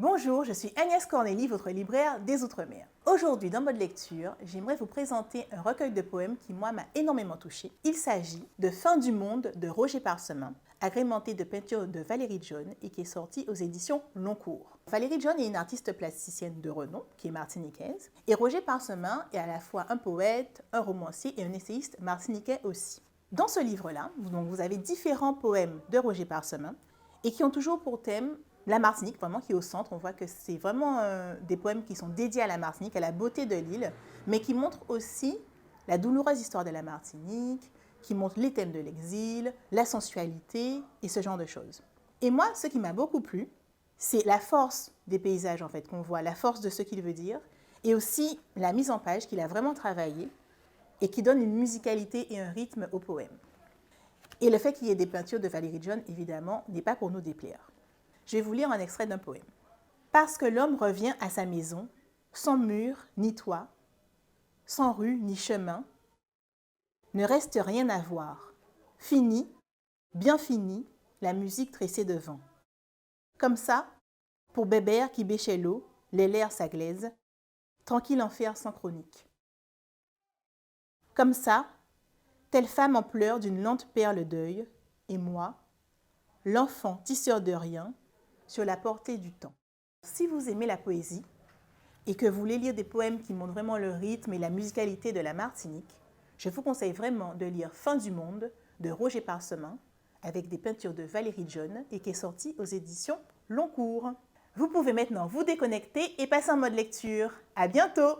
Bonjour, je suis Agnès Cornélie, votre libraire des Outre-mer. Aujourd'hui, dans Mode Lecture, j'aimerais vous présenter un recueil de poèmes qui, moi, m'a énormément touchée. Il s'agit de Fin du monde de Roger Parsemin, agrémenté de peintures de Valérie John et qui est sorti aux éditions Longcourt. Valérie John est une artiste plasticienne de renom, qui est martiniquaise, et Roger Parsemin est à la fois un poète, un romancier et un essayiste martiniquais aussi. Dans ce livre-là, vous avez différents poèmes de Roger Parsemin et qui ont toujours pour thème la Martinique, vraiment qui est au centre. On voit que c'est vraiment des poèmes qui sont dédiés à la Martinique, à la beauté de l'île, mais qui montrent aussi la douloureuse histoire de la Martinique, qui montrent les thèmes de l'exil, la sensualité et ce genre de choses. Et moi, ce qui m'a beaucoup plu, c'est la force des paysages en fait qu'on voit, la force de ce qu'il veut dire, et aussi la mise en page qu'il a vraiment travaillé et qui donne une musicalité et un rythme au poème. Et le fait qu'il y ait des peintures de Valérie John, évidemment, n'est pas pour nous déplaire. Je vais vous lire un extrait d'un poème. Parce que l'homme revient à sa maison, sans mur ni toit, sans rue ni chemin, ne reste rien à voir. Fini, bien fini, la musique tressée de vent. Comme ça, pour Bébert qui bêchait l'eau, les lairs sa glaise, tranquille en fer sans chronique. Comme ça, telle femme en pleurs d'une lente perle d'œil, et moi, l'enfant tisseur de rien, sur la portée du temps. Si vous aimez la poésie et que vous voulez lire des poèmes qui montrent vraiment le rythme et la musicalité de la Martinique, je vous conseille vraiment de lire Fin du monde de Roger Parsemin avec des peintures de Valérie John et qui est sorti aux éditions Longcourt. Vous pouvez maintenant vous déconnecter et passer en mode lecture. À bientôt!